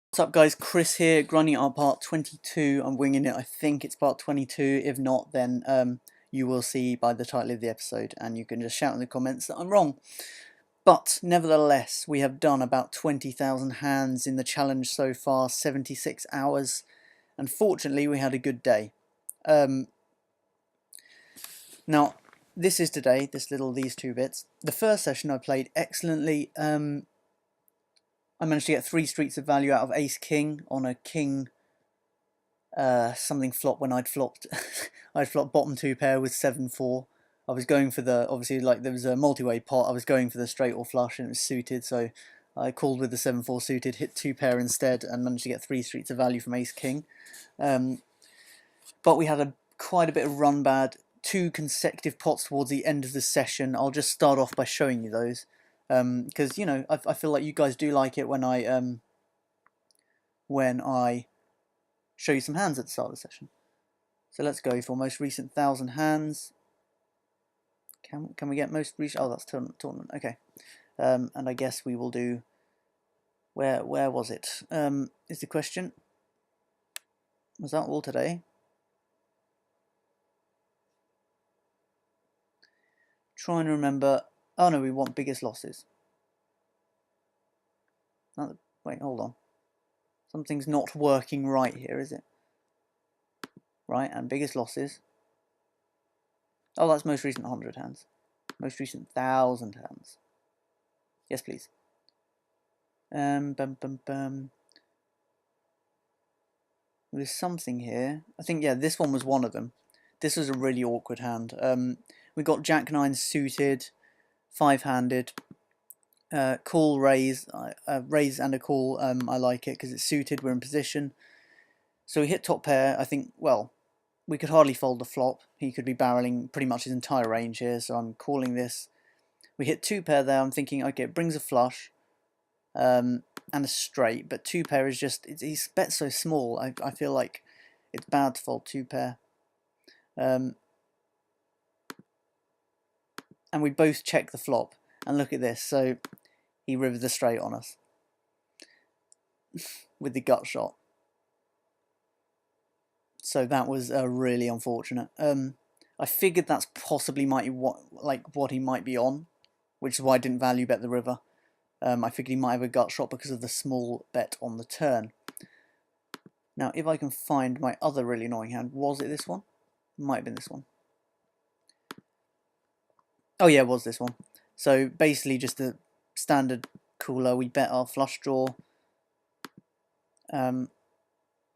What's up guys, Chris here, grinding out part 22. I'm winging it, I think it's part 22. If not, then you will see by the title of the episode and you can just shout in the comments that I'm wrong. But nevertheless, we have done about 20,000 hands in the challenge so far, 76 hours. Unfortunately, we had a good day. Now, this is today, these two bits. The first session I played excellently. I managed to get 3 streets of value out of Ace King on a King something flop when I'd flopped I'd flopped bottom 2 pair with 7-4. I was going for the, obviously, like, there was a multi-way pot, I was going for the straight or flush and it was suited, so I called with the 7-4 suited, hit 2 pair instead and managed to get 3 streets of value from Ace King. But we had quite a bit of run bad, 2 consecutive pots towards the end of the session. I'll just start off by showing you those, because you know, I feel like you guys do like it when I show you some hands at the start of the session. So let's go for most recent 1,000 hands. Can we get most recent? Oh, that's tournament. Okay, and I guess we will do. Where was it? Is the question. Was that all today? Trying to remember. Oh no, we want biggest losses. Wait, hold on. Something's not working right here, is it? Right, and biggest losses. Oh, that's most recent 100 hands. Most recent 1,000 hands. Yes, please. There's something here. I think, yeah, this one was one of them. This was a really awkward hand. We got Jack 9 suited, 5-handed. Call, raise, raise and a call. I like it because it's suited, we're in position. So we hit top pair. I think, well, we could hardly fold the flop. He could be barreling pretty much his entire range here, so I'm calling this. We hit 2 pair there. I'm thinking, okay, it brings a flush and a straight, but 2 pair is just, he's bet so small. I feel like it's bad to fold 2 pair. And we both check the flop, and look at this. So he rivered the straight on us with the gut shot. So that was really unfortunate. I figured that's possibly what he might be on, which is why I didn't value bet the river. I figured he might have a gut shot because of the small bet on the turn. Now, if I can find my other really annoying hand, was it this one? It might have been this one. Oh yeah, it was this one. So basically just a standard cooler. We bet our flush draw. And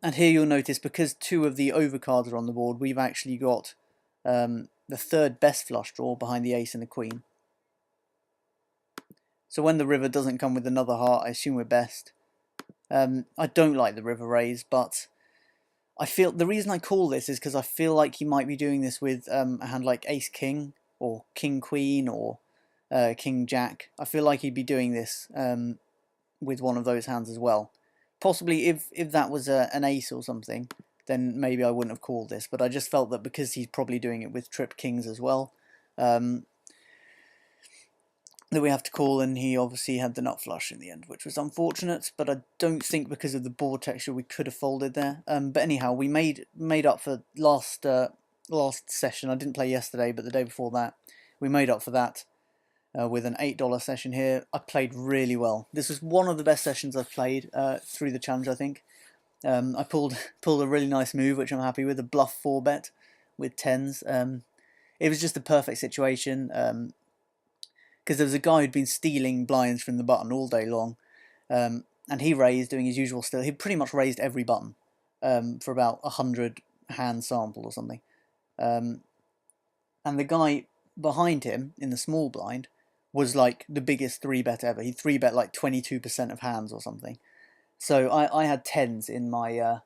here you'll notice, because 2 of the overcards are on the board, we've actually got the 3rd best flush draw behind the ace and the queen. So when the river doesn't come with another heart, I assume we're best. I don't like the river raise, but I feel the reason I call this is because I feel like he might be doing this with a hand like Ace King or King Queen or King Jack. I feel like he'd be doing this with one of those hands as well. Possibly if that was an ace or something, then maybe I wouldn't have called this. But I just felt that because he's probably doing it with trip kings as well, that we have to call, and he obviously had the nut flush in the end, which was unfortunate, but I don't think because of the board texture we could have folded there. But anyhow, we made up for last session. I didn't play yesterday, but the day before that, we made up for that with an $8 session here. I played really well. This was one of the best sessions I've played through the challenge, I think. I pulled a really nice move, which I'm happy with, a bluff 4-bet with 10s. It was just the perfect situation, because there was a guy who'd been stealing blinds from the button all day long, and he raised, doing his usual still. He pretty much raised every button for about 100 hand sample or something. And the guy behind him in the small blind was like the biggest 3-bet ever. He 3-bet like 22% of hands or something. So I had 10s in my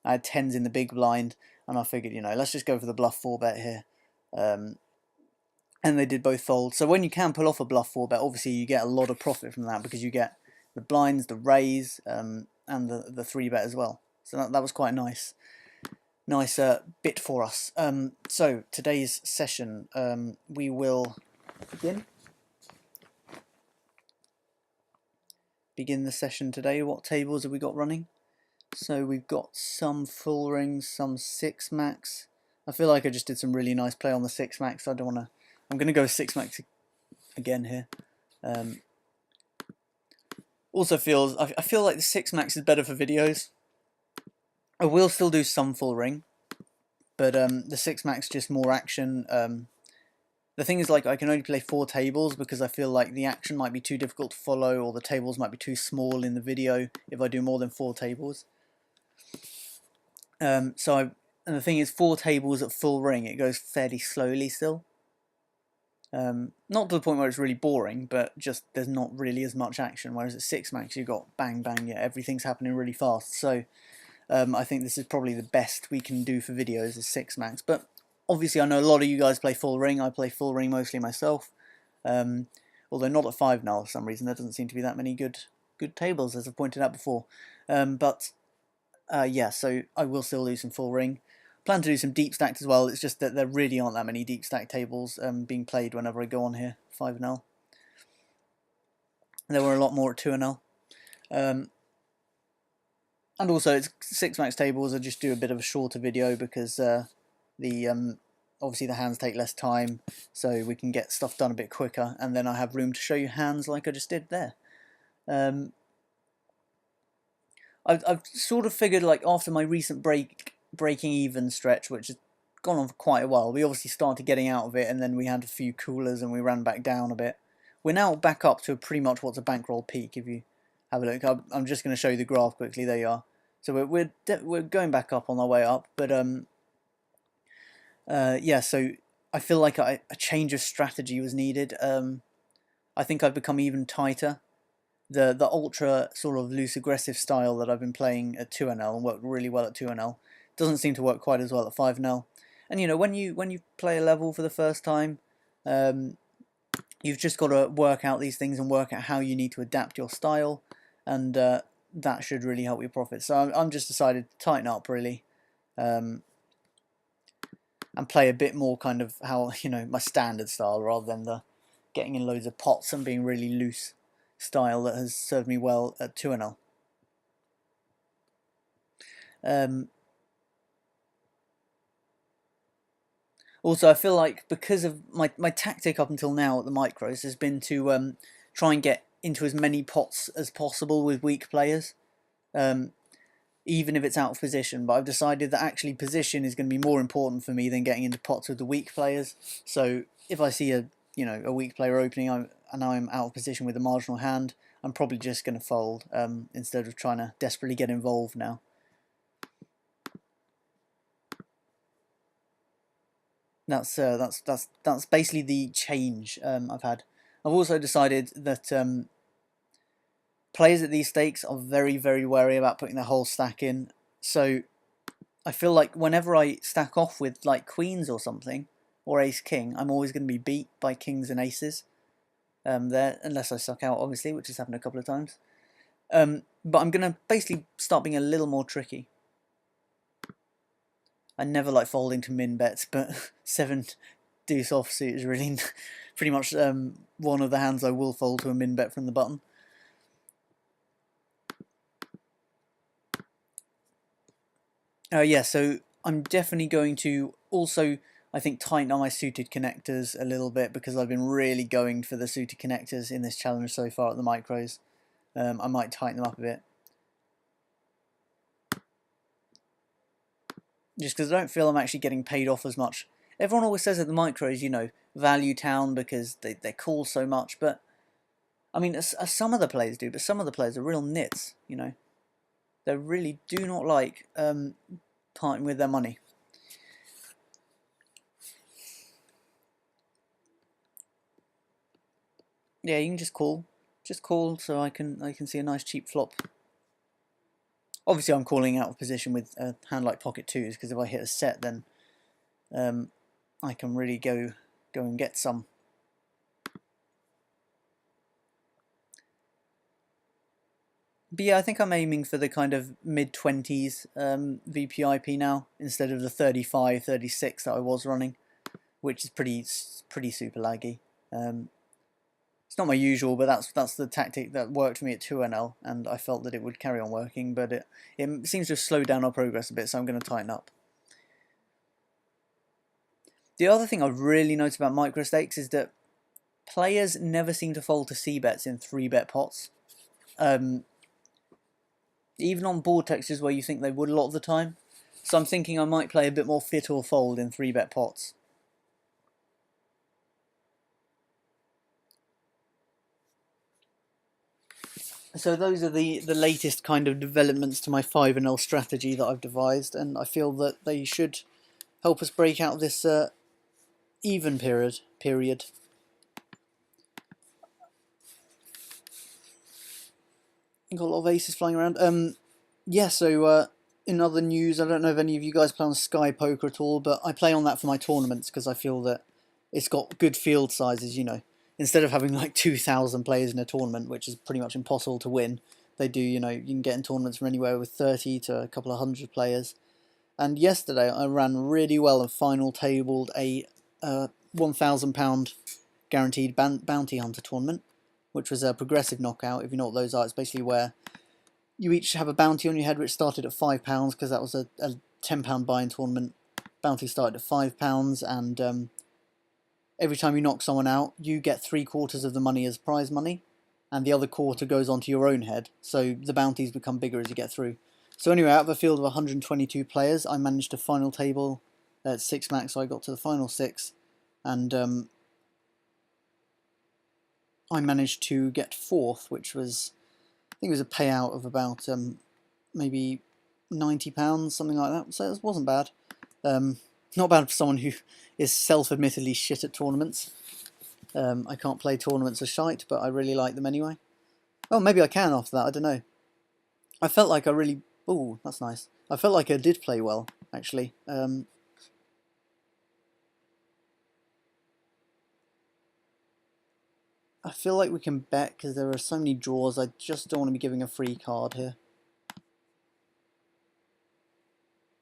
I had 10s in the big blind, and I figured, you know, let's just go for the bluff 4-bet here. And they did both fold. So when you can pull off a bluff 4-bet, obviously you get a lot of profit from that, because you get the blinds, the raise, and the 3-bet as well. So that was quite nice. Nice bit for us. So today's session, we will begin the session today. What tables have we got running? So we've got some full rings, some 6 max. I feel like I just did some really nice play on the 6 max. I don't want to. I'm going to go 6 max again here. Also feels I feel like the 6 max is better for videos. I will still do some full ring, but the 6 max just more action. The thing is, like, I can only play 4 tables because I feel like the action might be too difficult to follow, or the tables might be too small in the video if I do more than 4 tables. And the thing is, 4 tables at full ring, it goes fairly slowly still. Not to the point where it's really boring, but just there's not really as much action. Whereas at 6 max, you've got bang bang, yeah, everything's happening really fast. So I think this is probably the best we can do for videos is 6 max. But obviously, I know a lot of you guys play full ring. I play full ring mostly myself, although not at 5 now for some reason. There doesn't seem to be that many good tables, as I've pointed out before. Yeah, so I will still do some full ring. Plan to do some deep stacked as well. It's just that there really aren't that many deep stack tables being played whenever I go on here. 5-0. There were a lot more at 2-0. And also, it's 6 max tables. I just do a bit of a shorter video because obviously the hands take less time, so we can get stuff done a bit quicker. And then I have room to show you hands like I just did there. I've sort of figured, like, after my recent breaking even stretch, which has gone on for quite a while, we obviously started getting out of it, and then we had a few coolers and we ran back down a bit. We're now back up to pretty much what's a bankroll peak. If you have a look, I'm just going to show you the graph quickly. There you are. So we're going back up on our way up, but yeah. So I feel like a change of strategy was needed. I think I've become even tighter. The ultra sort of loose aggressive style that I've been playing at 2-0 and worked really well at 2-0 doesn't seem to work quite as well at 5-0. And you know, when you play a level for the first time, you've just got to work out these things and work out how you need to adapt your style, and that should really help your profit. So I'm just decided to tighten up really, and play a bit more kind of how, you know, my standard style rather than the getting in loads of pots and being really loose style that has served me well at 2-0. Also, I feel like because of my tactic up until now at the micros has been to try and get into as many pots as possible with weak players, even if it's out of position. But I've decided that actually position is going to be more important for me than getting into pots with the weak players. So if I see a weak player opening and I'm out of position with a marginal hand, I'm probably just going to fold instead of trying to desperately get involved now. That's basically the change I've had. I've also decided that players at these stakes are very, very wary about putting their whole stack in. So I feel like whenever I stack off with like queens or something, or ace-king, I'm always going to be beat by kings and aces there, unless I suck out, obviously, which has happened a couple of times. But I'm going to basically start being a little more tricky. I never like folding to min bets, but 7 deuce offsuit is really pretty much one of the hands I will fold to a min bet from the button. Yeah, so I'm definitely going to also, I think, tighten on my suited connectors a little bit because I've been really going for the suited connectors in this challenge so far at the micros. I might tighten them up a bit. Just because I don't feel I'm actually getting paid off as much. Everyone always says at the micros, you know, value town because they call so much, but I mean, some of the players do, but some of the players are real nits, you know. They really do not like parting with their money. Yeah, you can just call so I can see a nice cheap flop. Obviously, I'm calling out of position with a hand like pocket twos because if I hit a set, then I can really go and get some. But yeah, I think I'm aiming for the kind of mid-20s VPIP now instead of the 35, 36 that I was running, which is pretty super laggy. It's not my usual, but that's the tactic that worked for me at 2NL, and I felt that it would carry on working, but it seems to have slowed down our progress a bit, so I'm going to tighten up. The other thing I've really noticed about microstakes is that players never seem to fold to c-bets in 3-bet pots. Even on board textures where you think they would a lot of the time. So I'm thinking I might play a bit more fit or fold in 3-bet pots. So those are the latest kind of developments to my 5NL strategy that I've devised, and I feel that they should help us break out this even period. Got a lot of aces flying around. Yeah, so in other news, I don't know if any of you guys play on Sky Poker at all, but I play on that for my tournaments because I feel that it's got good field sizes, you know. Instead of having like 2,000 players in a tournament, which is pretty much impossible to win, they do, you know, you can get in tournaments from anywhere with 30 to a couple of hundred players. And yesterday I ran really well and final tabled a £1,000 guaranteed bounty hunter tournament, which was a progressive knockout. If you know what those are, it's basically where you each have a bounty on your head, which started at £5 because that was a £10 buy-in tournament. Bounty started at £5, and every time you knock someone out, you get 3/4 of the money as prize money, and the other quarter goes onto your own head. So the bounties become bigger as you get through. So anyway, out of a field of 122 players, I managed to final table at 6 max. So I got to the final 6, and I managed to get 4th, which was, I think it was a payout of about maybe £90, something like that. So it wasn't bad. Not bad for someone who is self-admittedly shit at tournaments. I can't play tournaments as shite, but I really like them anyway. Oh, maybe I can after that, I don't know. I felt like I really... Ooh, that's nice. I felt like I did play well, actually. I feel like we can bet because there are so many draws. I just don't want to be giving a free card here.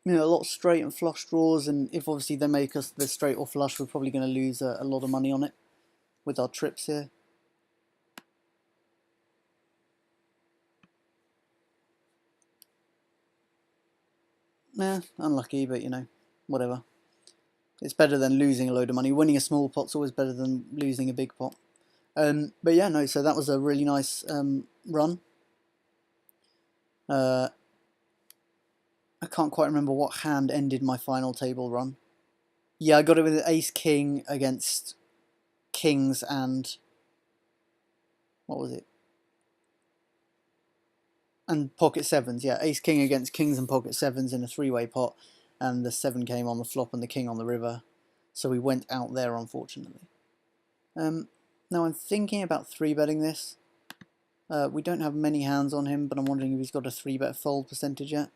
You know, a lot of straight and flush draws, and if obviously they make us the straight or flush, we're probably going to lose a lot of money on it with our trips here. Nah, unlucky, but you know, whatever. It's better than losing a load of money. Winning a small pot's always better than losing a big pot. But yeah, no, so that was a really nice run. I can't quite remember what hand ended my final table run. Yeah, I got it with ace king against kings and... what was it? And pocket sevens, yeah. Ace king against kings and pocket sevens in a 3-way pot, and the 7 came on the flop and the king on the river. So we went out there, unfortunately. Now I'm thinking about 3-betting this. We don't have many hands on him, but I'm wondering if he's got a 3-bet fold percentage yet.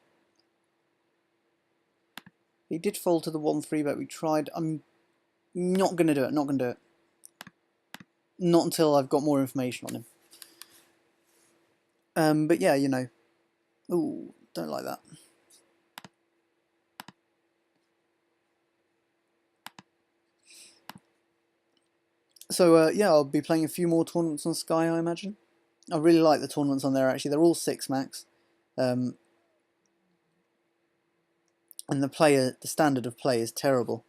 He did fold to the 1 3-bet we tried. I'm not going to do it, not going to do it. Not until I've got more information on him. But yeah, you know. Ooh, don't like that. So yeah, I'll be playing a few more tournaments on Sky, I imagine. I really like the tournaments on there, actually. They're all 6 max. And the standard of play is terrible.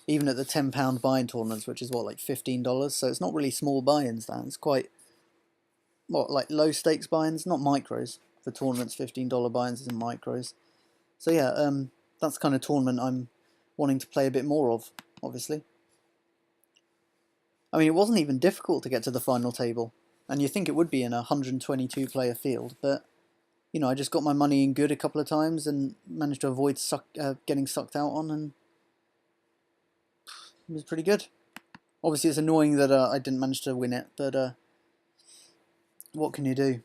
Even at the £10 buy-in tournaments, which is what, like $15? So it's not really small buy-ins, that. It's quite, what, like low stakes buy-ins? Not micros. For tournaments, $15 buy-ins isn't micros. So yeah, that's the kind of tournament I'm wanting to play a bit more of, obviously. I mean, it wasn't even difficult to get to the final table. And you think it would be in a 122 player field, but you know, I just got my money in good a couple of times and managed to avoid getting sucked out on, and it was pretty good. Obviously, it's annoying that I didn't manage to win it, but what can you do?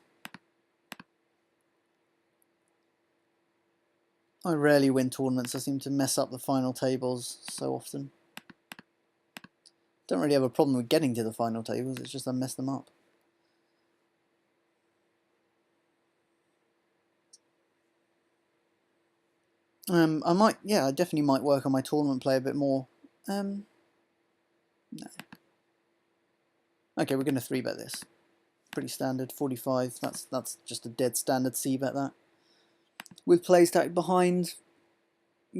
I rarely win tournaments. I seem to mess up the final tables so often. Don't really have a problem with getting to the final tables, it's just I mess them up. I definitely might work on my tournament play a bit more. No. Okay, we're going to 3-bet this. Pretty standard, 45. That's just a dead standard c-bet that. With play stack behind,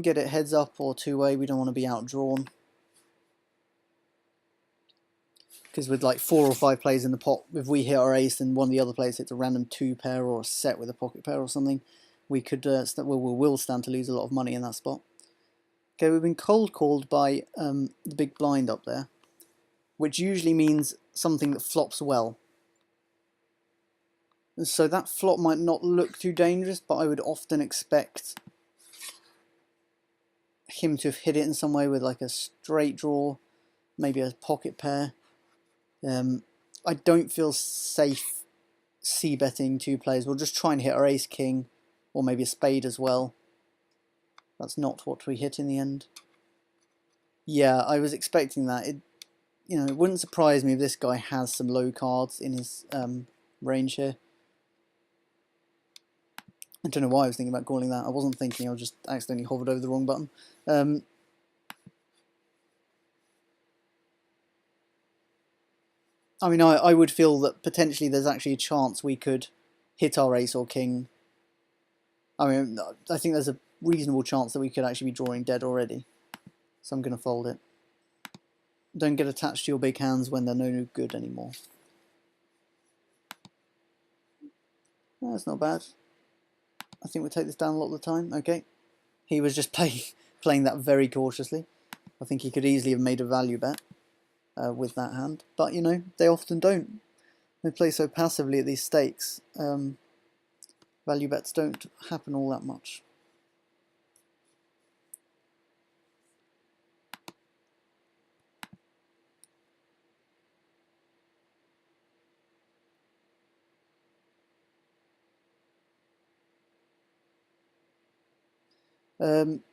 get it heads up or two-way. We don't want to be outdrawn. Because with like 4 or 5 plays in the pot, if we hit our ace and one of the other players hits a random 2-pair or a set with a pocket pair or something, we could will stand to lose a lot of money in that spot. Okay, we've been cold called by the big blind up there, which usually means something that flops well. So that flop might not look too dangerous, but I would often expect him to have hit it in some way with like a straight draw, maybe a pocket pair. I don't feel safe c-betting 2 players. We'll just try and hit our ace-king, or maybe a spade as well. That's not what we hit in the end. Yeah, I was expecting that. It wouldn't surprise me if this guy has some low cards in his range here. I don't know why I was thinking about calling that. I wasn't thinking, I just accidentally hovered over the wrong button. I mean, I would feel that potentially there's actually a chance we could hit our ace or king. I mean, I think there's a reasonable chance that we could actually be drawing dead already. So I'm going to fold it. Don't get attached to your big hands when they're no good anymore. That's not bad. I think we'll take this down a lot of the time. Okay. He was just playing that very cautiously. I think he could easily have made a value bet with that hand. But, they often don't. They play so passively at these stakes. Value bets don't happen all that much.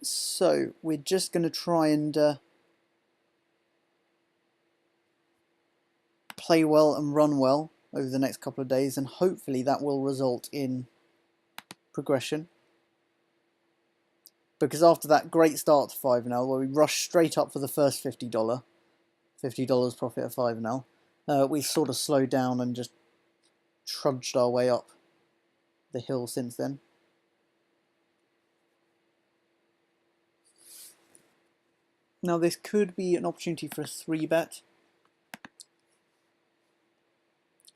So we're just going to try and play well and run well over the next couple of days, and hopefully that will result in progression. Because after that great start to 5-0, where we rushed straight up for the first $50 profit at 5-0, we sort of slowed down and just trudged our way up the hill since then. Now this could be an opportunity for a 3-bet.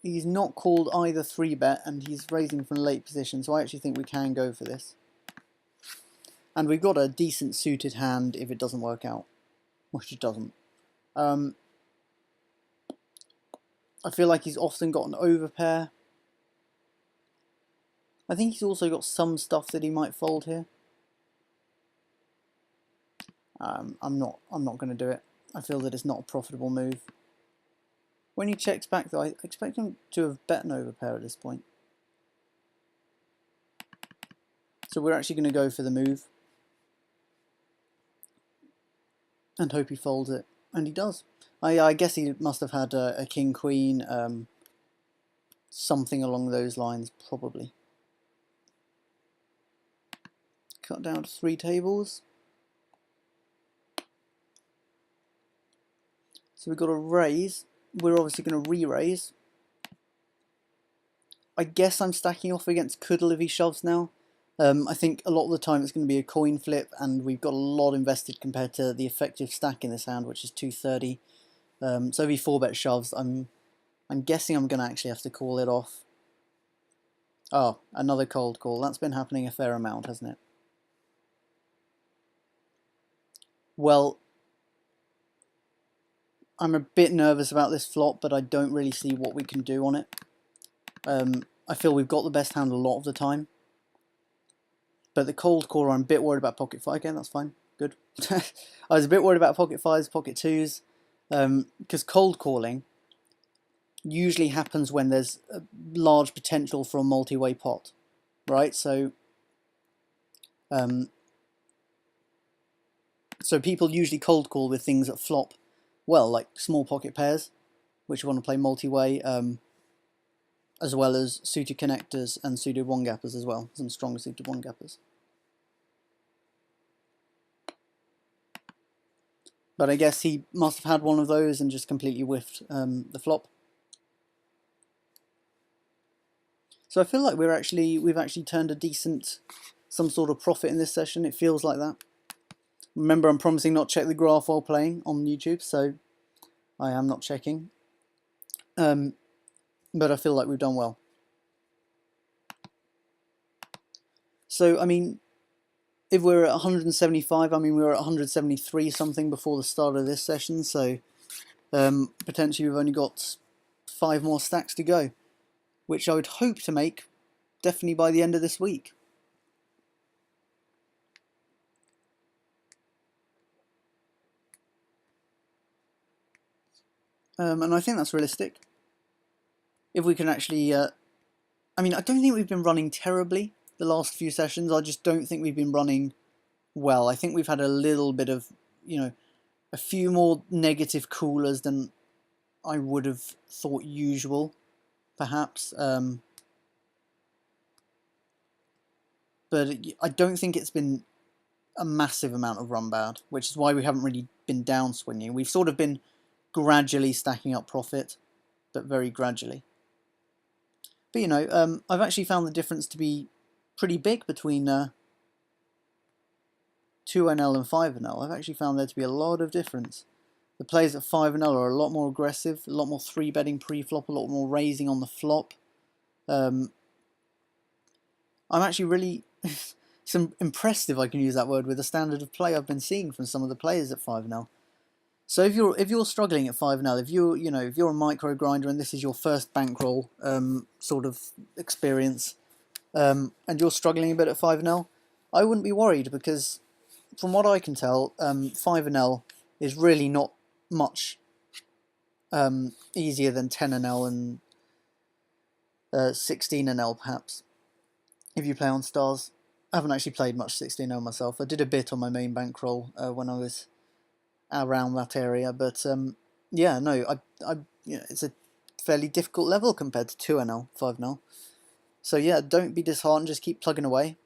He's not called either 3-bet, and he's raising from a late position, so I actually think we can go for this. And we've got a decent suited hand if it doesn't work out, which it doesn't. I feel like he's often got an overpair. I think he's also got some stuff that he might fold here. I'm not going to do it. I feel that it's not a profitable move. When he checks back, though, I expect him to have bet an overpair at this point. So we're actually going to go for the move and hope he folds it, and he does. I guess he must have had a king-queen, something along those lines, probably. Cut down to 3 tables. So we've got a raise. We're obviously going to re-raise. I guess I'm stacking off against Kuddle if he shoves now. I think a lot of the time it's going to be a coin flip, and we've got a lot invested compared to the effective stack in this hand, which is 230. So if he 4-bet shoves, I'm guessing I'm going to actually have to call it off. Oh, another cold call. That's been happening a fair amount, hasn't it? Well, I'm a bit nervous about this flop, but I don't really see what we can do on it. I feel we've got the best hand a lot of the time. But the cold caller, I'm a bit worried about pocket 5. Again, that's fine. Good. I was a bit worried about pocket 5s, pocket 2s. Because cold calling usually happens when there's a large potential for a multi-way pot. Right? So people usually cold call with things that flop well, like small pocket pairs, which you want to play multi-way, as well as suited connectors and suited one-gappers as well, some stronger suited one-gappers. But I guess he must have had one of those and just completely whiffed the flop. So I feel like we've actually turned a decent, some sort of profit in this session. It feels like that. Remember, I'm promising not to check the graph while playing on YouTube, so I am not checking. But I feel like we've done well. So, I mean, if we're at 175, I mean, we were at 173 something before the start of this session, so potentially we've only got 5 more stacks to go, which I would hope to make definitely by the end of this week. And I think that's realistic. If we can actually... I mean, I don't think we've been running terribly the last few sessions. I just don't think we've been running well. I think we've had a little bit of, you know, a few more negative coolers than I would have thought usual, perhaps. But I don't think it's been a massive amount of run bad, which is why we haven't really been downswinging. We've sort of been gradually stacking up profit, but very gradually. But, you know, I've actually found the difference to be pretty big between 2NL and 5NL. I've actually found there to be a lot of difference. The players at 5NL are a lot more aggressive, a lot more 3-betting pre-flop, a lot more raising on the flop. I'm actually really impressed, if I can use that word, with the standard of play I've been seeing from some of the players at 5NL. So if you're struggling at 5NL, if you're a micro grinder and this is your first bankroll sort of experience, and you're struggling a bit at 5NL, I wouldn't be worried, because from what I can tell, 5NL is really not much easier than 10NL and 16NL perhaps, if you play on stars. I haven't actually played much 16NL myself. I did a bit on my main bankroll when I was around that area, but yeah, no, it's a fairly difficult level compared to 2NL, 5NL. So yeah, don't be disheartened, just keep plugging away.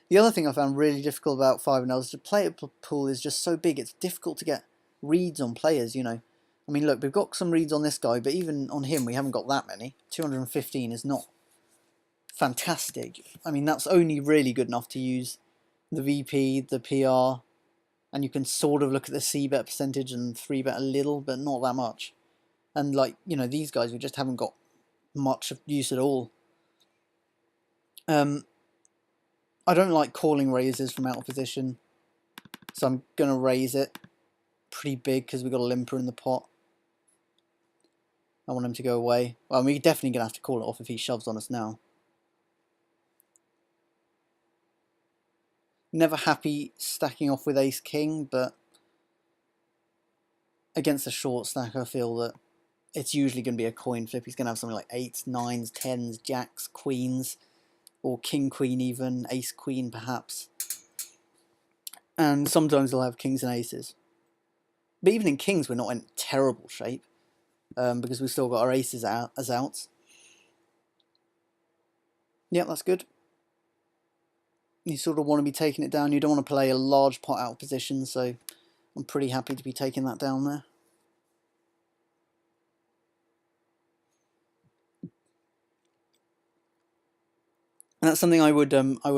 The other thing I found really difficult about 5NL is the player pool is just so big, it's difficult to get reads on players, you know. I mean, look, we've got some reads on this guy, but even on him we haven't got that many. 215 is not fantastic. I mean, that's only really good enough to use the VP, the PR, and you can sort of look at the C-bet percentage and 3-bet a little, but not that much. And, like, you know, these guys, we just haven't got much of use at all. I don't like calling raises from out of position, so I'm going to raise it pretty big because we've got a limper in the pot. I want him to go away. Well, we're definitely going to have to call it off if he shoves on us now. Never happy stacking off with ace-king, but against a short stack I feel that it's usually going to be a coin flip. He's going to have something like 8s, 9s, 10s, jacks, queens, or king-queen even, ace-queen perhaps. And sometimes he'll have kings and aces. But even in kings we're not in terrible shape, because we've still got our aces out as outs. Yeah, that's good. You sort of want to be taking it down. You don't want to play a large pot out of position, so I'm pretty happy to be taking that down there. And that's something I would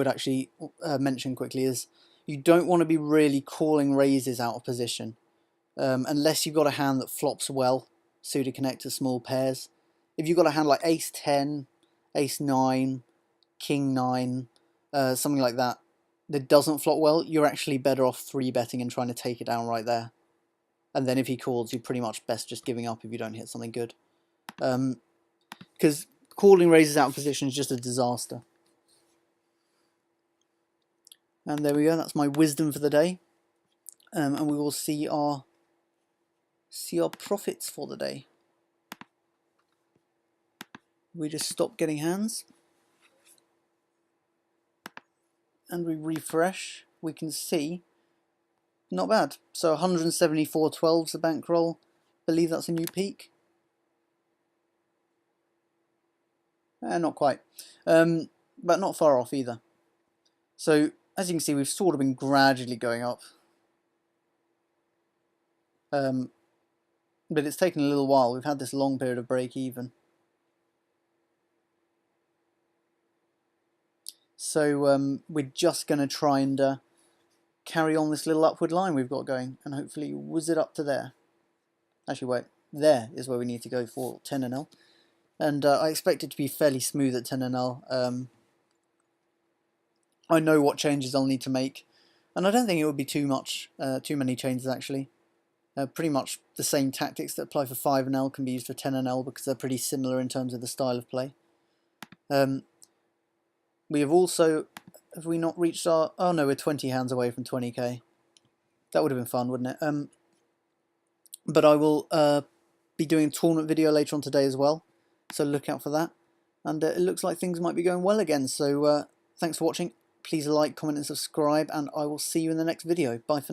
actually mention quickly, is you don't want to be really calling raises out of position, unless you've got a hand that flops well, suited connect to small pairs. If you've got a hand like ace 10, ace 9, king 9, something like that, that doesn't flop well, you're actually better off 3-betting and trying to take it down right there. And then if he calls, you're pretty much best just giving up if you don't hit something good. Because calling raises out of position is just a disaster. And there we go, that's my wisdom for the day. And we will see our profits for the day. We just stop getting hands. And we refresh, we can see, not bad. So 174.12 is the bankroll. Believe that's a new peak. Not quite, but not far off either. So as you can see, we've sort of been gradually going up. But it's taken a little while. We've had this long period of break even. So we're just going to try and carry on this little upward line we've got going, and hopefully whiz it up to there. Actually, wait, there is where we need to go for 10NL. And I expect it to be fairly smooth at 10NL. I know what changes I'll need to make, and I don't think it would be too many changes actually. Pretty much the same tactics that apply for 5NL can be used for 10NL because they're pretty similar in terms of the style of play. We have also, have we not reached our, oh no, we're 20 hands away from 20k. That would have been fun, wouldn't it? But I will be doing a tournament video later on today as well, so look out for that. And it looks like things might be going well again, so thanks for watching. Please like, comment and subscribe, and I will see you in the next video. Bye for now.